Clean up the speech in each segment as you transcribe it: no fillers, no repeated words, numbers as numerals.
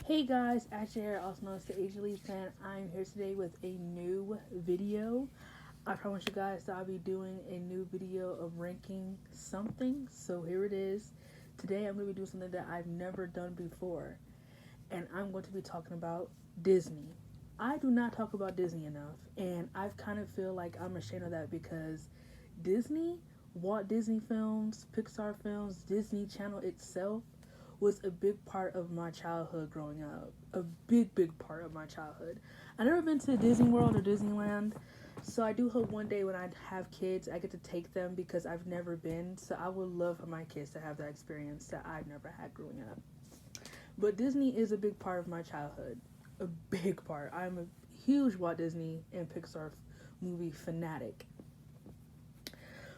Hey guys, Ashley here, also known as the Asia Lee fan. I'm here today with a new video. I promise you guys that I'll be doing a new video of ranking something. So here it is. Today I'm going to be doing something that I've never done before. And I'm going to be talking about Disney. I do not talk about Disney enough. And I kind of feel like I'm ashamed of that because Disney, Walt Disney Films, Pixar Films, Disney Channel itself was a big part of my childhood growing up. A big part of my childhood. I never been to Disney World or Disneyland, so I do hope one day when I have kids, I get to take them because I've never been. So I would love for my kids to have that experience that I've never had growing up. But Disney is a big part of my childhood. A big part. I'm a huge Walt Disney and Pixar movie fanatic.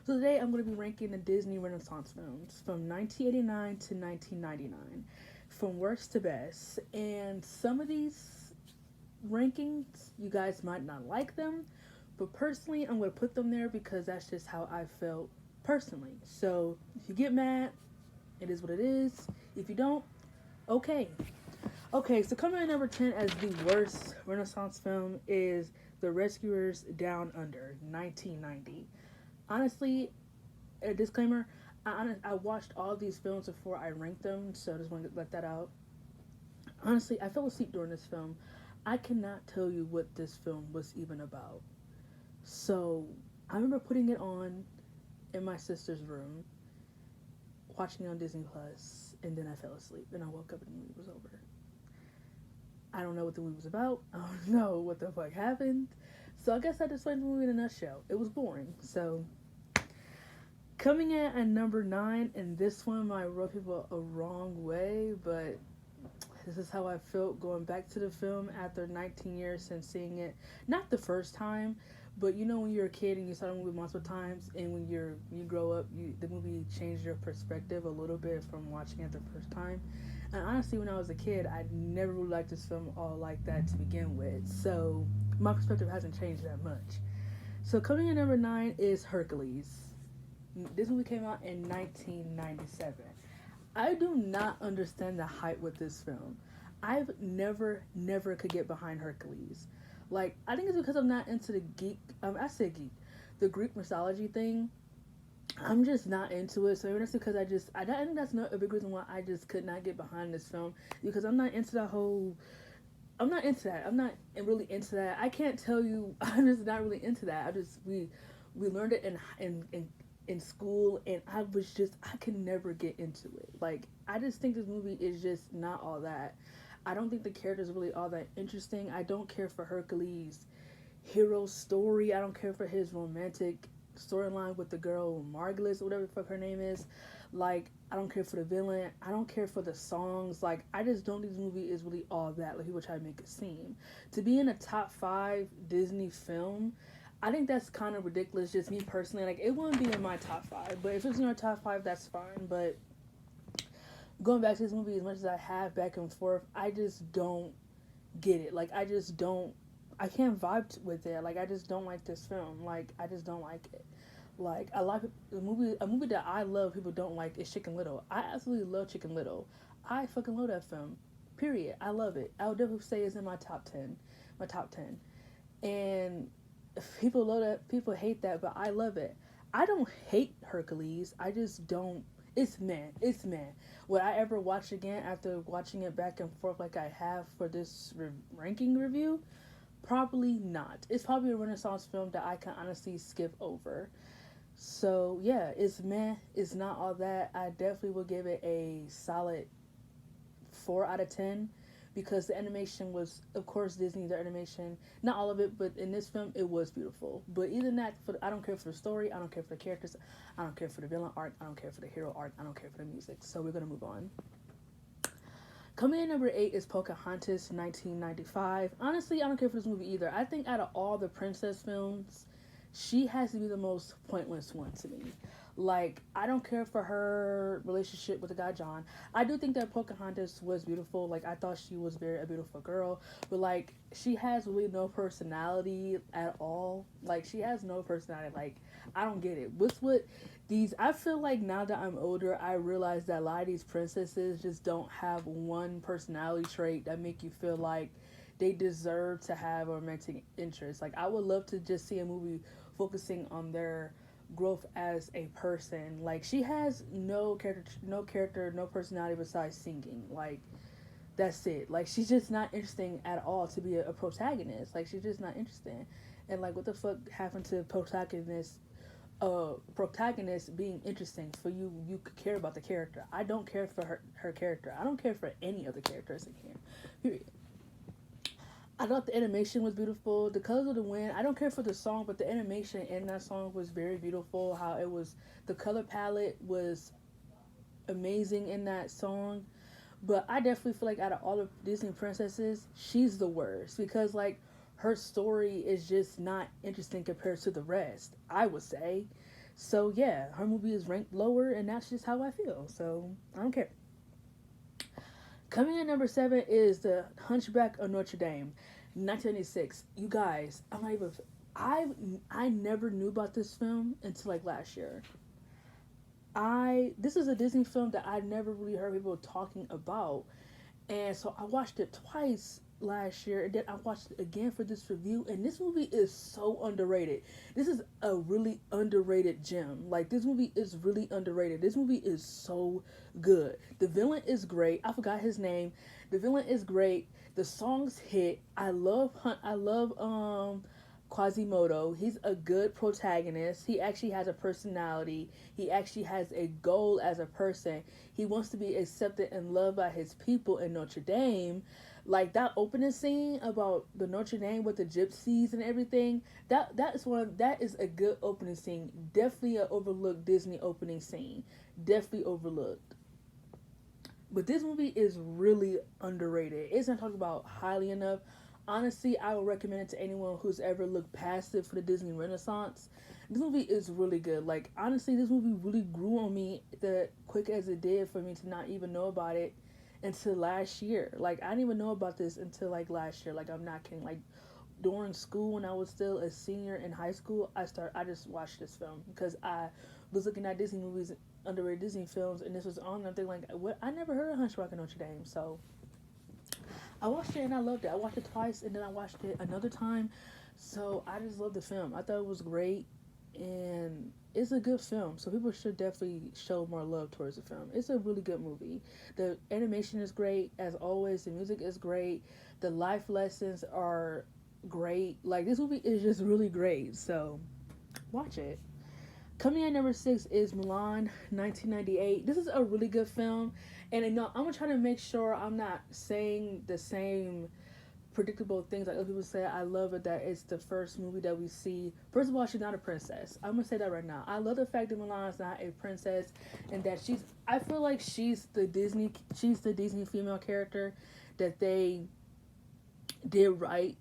So today I'm going to be ranking the Disney Renaissance films from 1989 to 1999, from worst to best. And some of these rankings, you guys might not like them, but personally, I'm going to put them there because that's just how I felt personally. So if you get mad, it is what it is. If you don't, okay. Okay, so coming in number 10 as the worst Renaissance film is The Rescuers Down Under, 1990. Honestly, a disclaimer, I watched all these films before I ranked them, so I just want to let that out. Honestly, I fell asleep during this film. I cannot tell you what this film was even about. So, I remember putting it on in my sister's room, watching it on Disney Plus, and then I fell asleep, and I woke up and the movie was over. I don't know what the movie was about. I don't know what the fuck happened. So I guess I just explained the movie in a nutshell. It was boring. So coming in at number 9, and this one might rub people a wrong way, but this is how I felt going back to the film after 19 years since seeing it. Not the first time, but you know when you're a kid and you saw the movie multiple times, and when you grow up, the movie changed your perspective a little bit from watching it the first time. And honestly, when I was a kid, I never really liked this film all like that to begin with. So my perspective hasn't changed that much. So coming in number 9 is Hercules. This movie came out in 1997. I do not understand the hype with this film. I've never could get behind Hercules. Like, I think it's because I'm not into the geek, I said geek, the Greek mythology thing. I'm just not into it. So maybe that's because I think that's not a big reason why I just could not get behind this film. Because I'm not into that whole, I'm not into that. I'm not really into that. I can't tell you, I'm just not really into that. We learned it in school, and I could never get into it. Like, I just think this movie is just not all that. I don't think the characters are really all that interesting. I don't care for Hercules' hero story. I don't care for his romantic storyline with the girl Margulis or whatever the fuck her name is. Like, I don't care for the villain. I don't care for the songs. Like, I just don't think this movie is really all that, like people try to make it seem. To be in a top 5 Disney film, I think that's kind of ridiculous. Just me personally, like, it wouldn't be in my top 5, but if it's in your top 5, that's fine. But going back to this movie as much as I have back and forth, I just don't get it. Like, I can't vibe with it. Like, I just don't like this film. Like, I just don't like it. Like, a movie that I love, people don't like, is Chicken Little. I absolutely love Chicken Little. I fucking love that film. Period. I love it. I would definitely say it's in my top 10. My top 10. And people love that. People hate that, but I love it. I don't hate Hercules. I just don't. It's man. It's man. Would I ever watch again after watching it back and forth like I have for this ranking review? Probably not. It's probably a Renaissance film that I can honestly skip over. So yeah, it's meh. It's not all that. I definitely will give it a solid 4 out of 10 because the animation was, of course, Disney. Their animation, not all of it, but in this film, it was beautiful. But even that, I don't care for the story. I don't care for the characters. I don't care for the villain art. I don't care for the hero art. I don't care for the music. So we're gonna move on. Coming in number 8 is Pocahontas, 1995. Honestly, I don't care for this movie either. I think out of all the princess films, she has to be the most pointless one to me. Like, I don't care for her relationship with the guy John. I do think that Pocahontas was beautiful. Like, I thought she was very a beautiful girl, but like, she has really no personality at all. Like, she has no personality. Like, I don't get it. What's what these? I feel like now that I'm older, I realize that a lot of these princesses just don't have one personality trait that make you feel like they deserve to have a romantic interest. Like, I would love to just see a movie focusing on their growth as a person. Like, she has no personality besides singing. Like, that's it. Like, she's just not interesting at all to be a protagonist. Like, she's just not interesting. And like, what the fuck happened to protagonist being interesting for you? You could care about the character. I don't care for her character. I don't care for any of the characters in here. Period. I thought the animation was beautiful. The Colors of the Wind. I don't care for the song, but the animation in that song was very beautiful. How it was, the color palette was amazing in that song. But I definitely feel like out of all the Disney princesses, she's the worst because like her story is just not interesting compared to the rest, I would say. So yeah, her movie is ranked lower, and that's just how I feel. So I don't care. Coming in number 7 is The Hunchback of Notre Dame, 1996. You guys, I'm not even. I never knew about this film until like last year. This is a Disney film that I never really heard people talking about, and so I watched it twice last year, and then I watched it again for this review. And this movie is so underrated. This is a really underrated gem. Like, this movie is really underrated. This movie is so good. The villain is great. I forgot his name. The villain is great. The songs hit. I love Quasimodo. He's a good protagonist. He actually has a personality. He actually has a goal as a person. He wants to be accepted and loved by his people in Notre Dame. Like, that opening scene about the Notre Dame with the gypsies and everything. That is a good opening scene. Definitely an overlooked Disney opening scene. Definitely overlooked. But this movie is really underrated. It's not talked about highly enough. Honestly, I would recommend it to anyone who's ever looked past it for the Disney Renaissance. This movie is really good. Like, honestly, this movie really grew on me the quick as it did for me to not even know about it until last year. Like, I didn't even know about this until like last year. Like, I'm not kidding. Like, during school when I was still a senior in high school, I just watched this film because I was looking at Disney movies, underrated Disney films, and this was on. And I'm thinking like, what? I never heard of Hunchback of Notre Dame, so I watched it and I loved it. I watched it twice and then I watched it another time. So I just loved the film. I thought it was great, and it's a good film. So people should definitely show more love towards the film. It's a really good movie. The animation is great as always. The music is great. The life lessons are great. Like, this movie is just really great. So watch it. Coming in number 6 is Mulan, 1998. This is a really good film, and I know I'm gonna try to make sure I'm not saying the same predictable things like other people say. I love it that it's the first movie that we see. First of all, she's not a princess. I'm gonna say that right now. I love the fact that Mulan is not a princess, and that she's. I feel like She's the Disney female character that they did right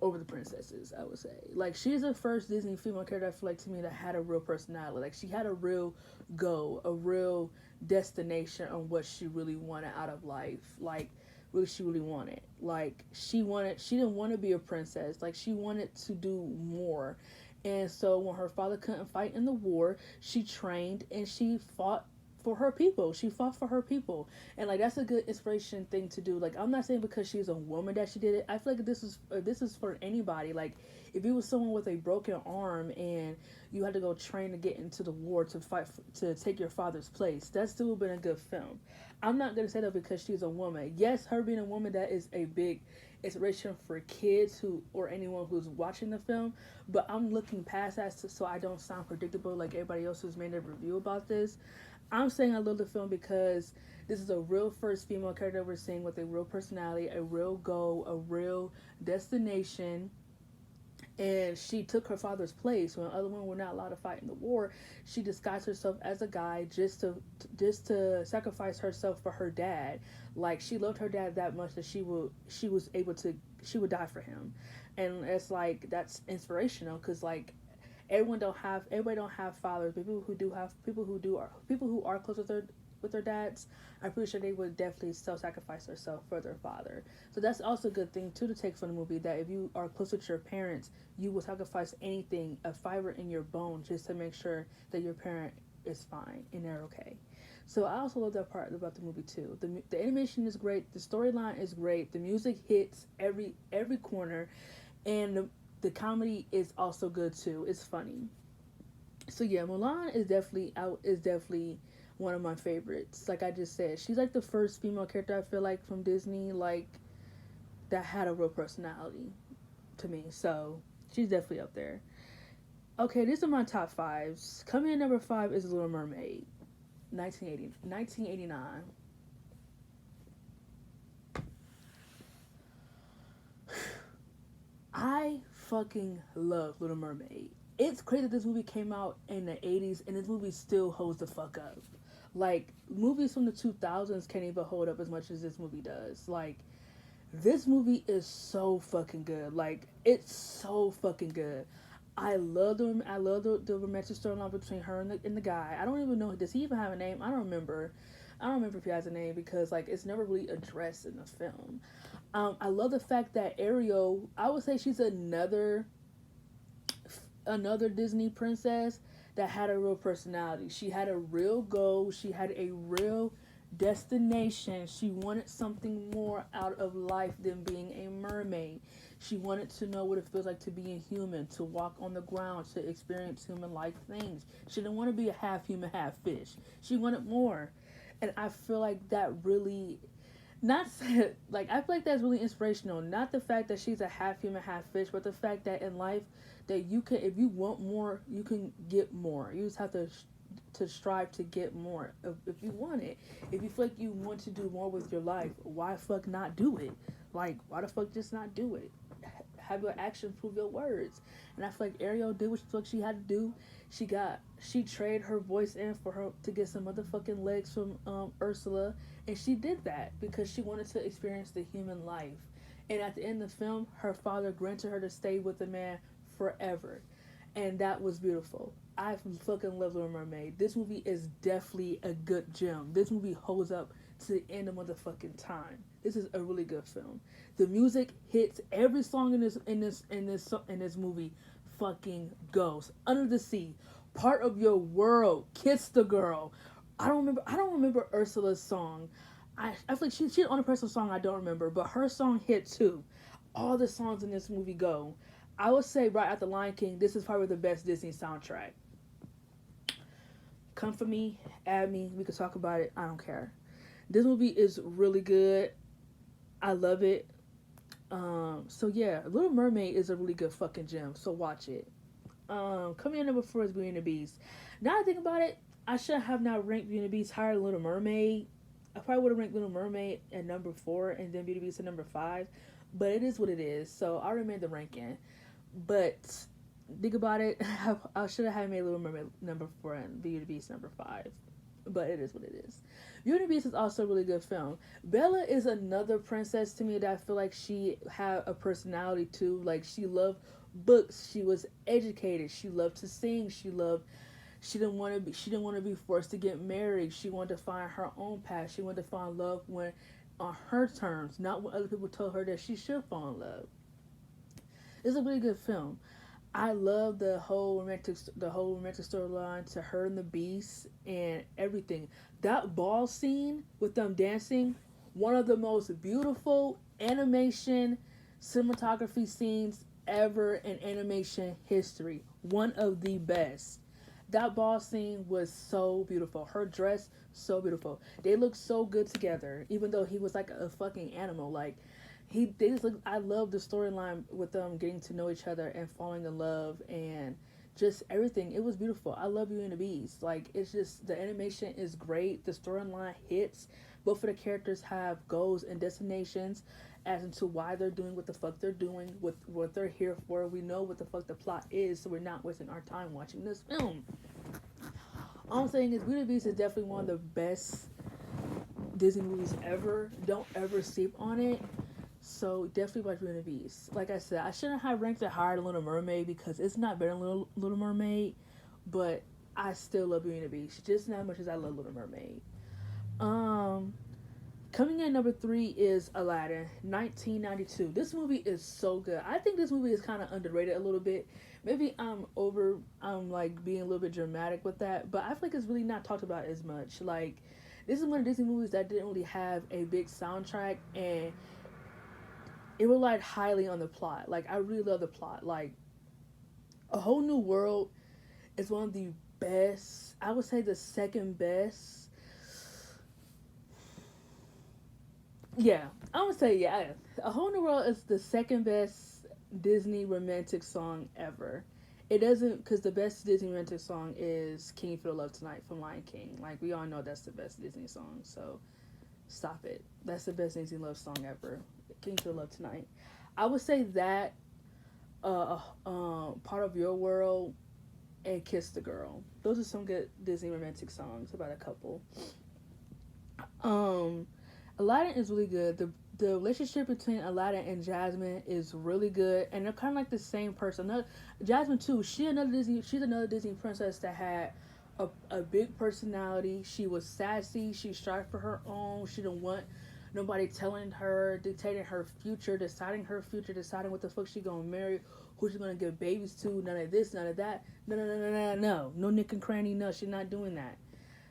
over the princesses, I would say. Like, she's the first Disney female character I feel like to me that had a real personality. Like, she had a real goal, a real destination on what she really wanted out of life. Like, what she really wanted. Like, she didn't want to be a princess. Like, she wanted to do more. And so when her father couldn't fight in the war, she trained and she fought for her people. She fought for her people. And like, that's a good inspiration thing to do. Like, I'm not saying because she's a woman that she did it. I feel like this is for anybody. Like, if you was someone with a broken arm and you had to go train to get into the war to fight to take your father's place, that still would have been a good film. I'm not gonna say that because she's a woman. Yes, her being a woman, that is a big inspiration for kids who or anyone who's watching the film. But I'm looking past that so I don't sound predictable like everybody else who's made a review about this. I'm saying I love the film because this is a real first female character we're seeing with a real personality, a real goal, a real destination. And she took her father's place when other women were not allowed to fight in the war. She disguised herself as a guy just to sacrifice herself for her dad. Like, she loved her dad that much that she would die for him. And it's like, that's inspirational because like everybody don't have fathers, but people who are close with their dads. I'm pretty sure they would definitely self-sacrifice themselves for their father. So that's also a good thing too to take from the movie, that if you are close with your parents, you will sacrifice anything, a fiber in your bone, just to make sure that your parent is fine and they're okay. So I also love that part about the movie too. The animation is great, the storyline is great, the music hits every corner, and the comedy is also good too. It's funny. So yeah, Mulan is definitely one of my favorites. Like I just said, she's like the first female character I feel like from Disney, like that had a real personality to me. So she's definitely up there. Okay, these are my top fives. Coming in number five is Little Mermaid, 1989. I fucking love Little Mermaid. It's crazy that this movie came out in the 80s and this movie still holds the fuck up. Like, movies from the 2000s can't even hold up as much as this movie does. Like, this movie is so fucking good. Like, it's so fucking good. I love the romantic storyline between her and the guy. I don't even know, does he even have a name? I don't remember. I don't remember if he has a name because like it's never really addressed in the film. I love the fact that Ariel, I would say she's another Disney princess that had a real personality. She had a real goal. She had a real destination. She wanted something more out of life than being a mermaid. She wanted to know what it feels like to be a human, to walk on the ground, to experience human-like things. She didn't want to be a half human, half fish. She wanted more. And I feel like that really, not like I feel like that's really inspirational. Not the fact that she's a half human, half fish, but the fact that in life that you can, if you want more, you can get more. You just have to strive to get more. If you want it, if you feel like you want to do more with your life, why fuck not do it? Like, why the fuck just not do it? Have your actions prove your words. And I feel like Ariel did what she had to do. She traded her voice in for her to get some motherfucking legs from Ursula, and she did that because she wanted to experience the human life. And at the end of the film, her father granted her to stay with the man forever, and that was beautiful. I fucking love Little Mermaid. This movie is definitely a good gem. This movie holds up to the end of motherfucking time. This is a really good film. The music hits. Every song in this movie fucking goes. Under the Sea, Part of Your World, Kiss the Girl. I don't remember Ursula's song. I feel like she's the only person's song I don't remember, but her song hit too. All the songs in this movie go. I would say right after Lion King, this is probably the best Disney soundtrack. Come for me, add me, we could talk about it. I don't care. This movie is really good. I love it. So yeah, Little Mermaid is a really good fucking gem. So watch it. Coming in number 4 is Beauty and the Beast. Now I think about it, I should have not ranked Beauty and the Beast higher than Little Mermaid. I probably would have ranked Little Mermaid at number 4 and then Beauty and the Beast at number 5. But it is what it is. So I'll remain the ranking. But think about it, I should have made Little Mermaid number 4 and Beauty and the Beast number 5. But it is what it is. Beauty and the Beast is also a really good film. Bella is another princess to me that I feel like she had a personality too. Like, she loved books. She was educated. She loved to sing. She didn't want to be forced to get married. She wanted to find her own path. She wanted to find love when on her terms, not when other people told her that she should fall in love. It's a really good film. I love the whole romantic storyline to her and the Beast and everything. That ball scene with them dancing, one of the most beautiful animation cinematography scenes ever in animation history. One of the best. That ball scene was so beautiful. Her dress, so beautiful. They look so good together, even though he was like a fucking animal. Like, they just look. I love the storyline with them getting to know each other and falling in love and just everything. It was beautiful. I love Beauty and the Beast. Like, it's just, the animation is great. The storyline hits. Both of the characters have goals and destinations as into why they're doing what the fuck they're doing, with what they're here for. We know what the fuck the plot is, so we're not wasting our time watching this film. All I'm saying is Beauty and the Beast is definitely one of the best Disney movies ever. Don't ever sleep on it. So definitely watch Beauty and the Beast. Like I said, I shouldn't have ranked it higher than Little Mermaid because it's not better than Little Mermaid, but I still love Beauty and the Beast just not as much as I love Little Mermaid. Um, Coming in number three is Aladdin, 1992. This movie is so good. I think this movie is kind of underrated a little bit. Maybe I'm like being a little bit dramatic with that, but I feel like it's really not talked about as much. Like, this is one of Disney movies that didn't really have a big soundtrack, and it relied highly on the plot. Like, I really love the plot. Like, A Whole New World is one of the best, I would say the second best. Yeah, I would say, yeah. A Whole New World is the second best Disney romantic song ever. It doesn't, because the best Disney romantic song is Can You Feel Love Tonight from Lion King. Like, we all know that's the best Disney song, so stop it. That's the best Disney love song ever. Can You Feel Love Tonight? I would say that, Part of Your World, and Kiss the Girl. Those are some good Disney romantic songs about a couple. Um, Aladdin is really good. The relationship between Aladdin and Jasmine is really good, and they're kind of like the same person. Jasmine too. She's another Disney princess that had a big personality. She was sassy. She strived for her own. She didn't want nobody telling her, dictating her future, deciding what the fuck she gonna marry, who she gonna give babies to. None of this, none of that. No nick and cranny. No, she's not doing that.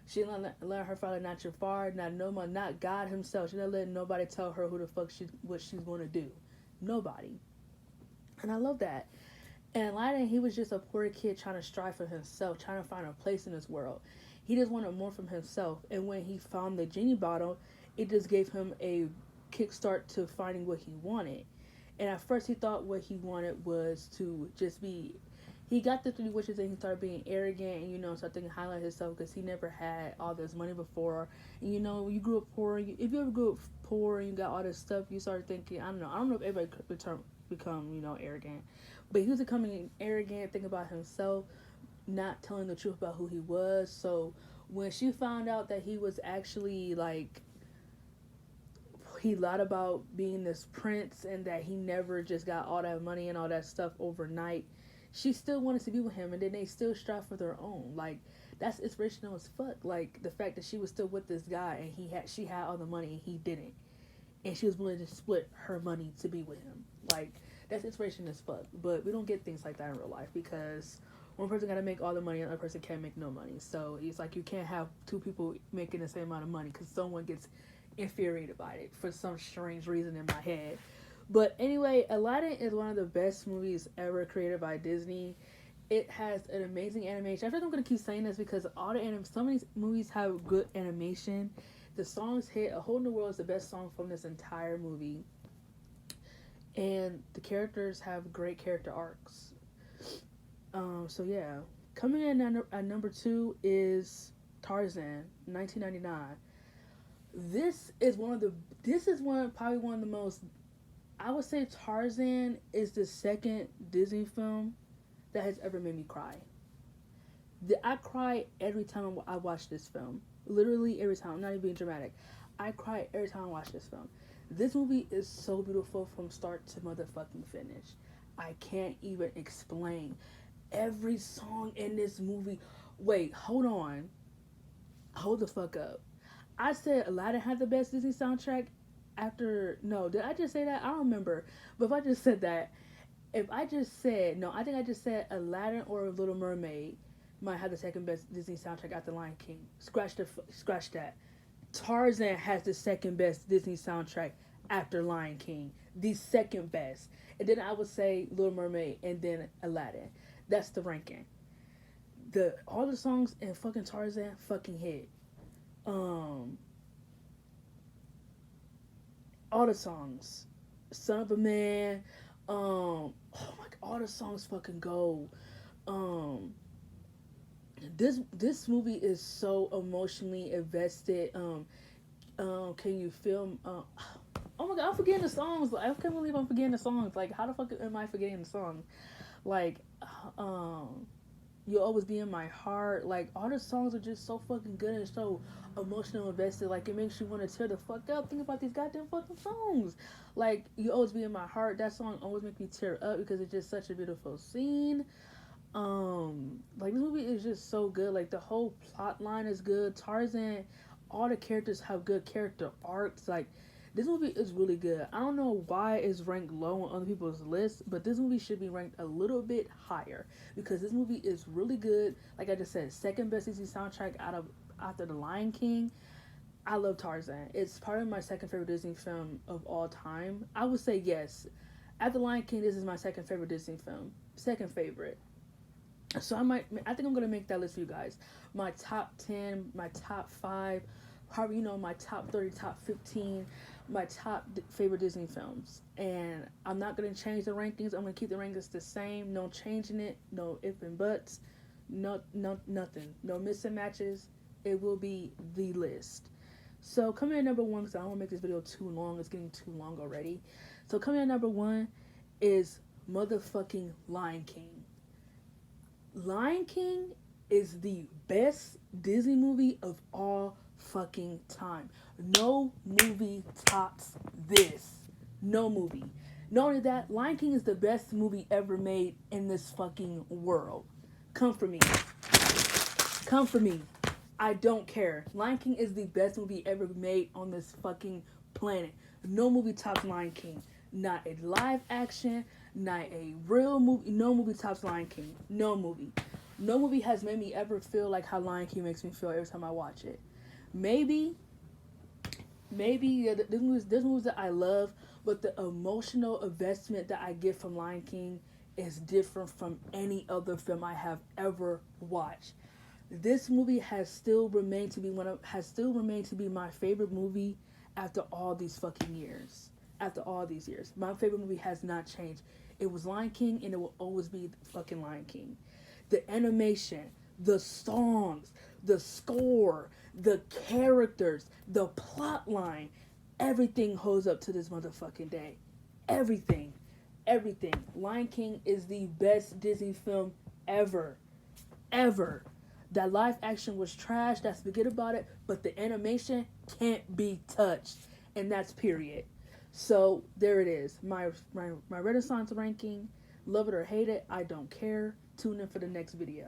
She didn't let her father not your father, not God himself. She didn't let nobody tell her who the fuck what she's going to do. Nobody. And I love that. And Aladdin, he was just a poor kid trying to strive for himself, trying to find a place in this world. He just wanted more from himself. And when he found the genie bottle, it just gave him a kickstart to finding what he wanted. And at first he thought what he wanted was to just be, he got the three wishes and he started being arrogant and, started thinking highlight himself because he never had all this money before. And, you grew up poor. If you ever grew up poor and you got all this stuff, you started thinking, I don't know if everybody could become, arrogant. But he was becoming arrogant, thinking about himself, not telling the truth about who he was. So when she found out that he was actually, like, he lied about being this prince and that he never just got all that money and all that stuff overnight, she still wanted to be with him, and then they still strive for their own. Like, that's inspirational as fuck. Like, the fact that she was still with this guy and she had all the money and he didn't, and she was willing to split her money to be with him. Like, that's inspiration as fuck. But we don't get things like that in real life because one person got to make all the money and the other person can't make no money. So it's like you can't have two people making the same amount of money because someone gets infuriated by it for some strange reason in my head. But anyway, Aladdin is one of the best movies ever created by Disney. It has an amazing animation. I feel like I'm going to keep saying this because some of these movies have good animation. The songs hit. A Whole New World is the best song from this entire movie. And the characters have great character arcs. So yeah. Coming in at number 2 is Tarzan, 1999. This is probably one of the most, I would say Tarzan is the second Disney film that has ever made me cry. I cry every time I watch this film. Literally every time. I'm not even being dramatic. I cry every time I watch this film. This movie is so beautiful from start to motherfucking finish. I can't even explain. Every song in this movie. Wait, hold on. Hold the fuck up. I said Aladdin had the best Disney soundtrack no, did I just say that? I don't remember. But if I just said that, I think I just said Aladdin or Little Mermaid might have the second best Disney soundtrack after Lion King. Scratch that. Tarzan has the second best Disney soundtrack after Lion King. The second best. And then I would say Little Mermaid and then Aladdin. That's the ranking. All the songs in fucking Tarzan fucking hit. All the songs, Son of a Man, oh my god, all the songs fucking go. This movie is so emotionally invested. Can you feel? Oh my god, I'm forgetting the songs. I can't believe I'm forgetting the songs. Like, how the fuck am I forgetting the songs? Like, You'll Always Be in My Heart. Like, all the songs are just so fucking good and so emotional invested. Like, it makes you want to tear the fuck up. Think about these goddamn fucking songs. Like, You Always Be in My Heart. That song always makes me tear up because it's just such a beautiful scene. Like, this movie is just so good. Like, the whole plot line is good. Tarzan, all the characters have good character arcs. Like, this movie is really good. I don't know why it's ranked low on other people's lists, but this movie should be ranked a little bit higher because this movie is really good. Like I just said, second best Disney soundtrack out of after The Lion King. I love Tarzan. It's probably my second favorite Disney film of all time. I would say yes. After Lion King, this is my second favorite Disney film. Second favorite. So I think I'm gonna make that list for you guys. My top 10, my top 5, probably, my top 30, top 15, my top favorite Disney films. And I'm not gonna change the rankings. I'm gonna keep the rankings the same. No changing it. No if and buts. No, nothing. No missing matches. It will be the list. So coming in number one, because I don't want to make this video too long. It's getting too long already. So coming in number one is motherfucking Lion King. Lion King is the best Disney movie of all fucking time. No movie tops this. No movie. Not only that, Lion King is the best movie ever made in this fucking world. Come for me. Come for me. I don't care. Lion King is the best movie ever made on this fucking planet. No movie tops Lion King. Not a live action, not a real movie. No movie tops Lion King. No movie. No movie has made me ever feel like how Lion King makes me feel every time I watch it. Maybe there's movies that I love, but the emotional investment that I get from Lion King is different from any other film I have ever watched. This movie has still remained to be my favorite movie after all these fucking years. After all these years, my favorite movie has not changed. It was Lion King, and it will always be fucking Lion King. The animation, the songs, the score, the characters, the plot line, everything holds up to this motherfucking day. Everything. Everything. Lion King is the best Disney film ever. Ever. That live action was trash, that's forget about it, but the animation can't be touched. And that's period. So there it is. My Renaissance ranking. Love it or hate it, I don't care. Tune in for the next video.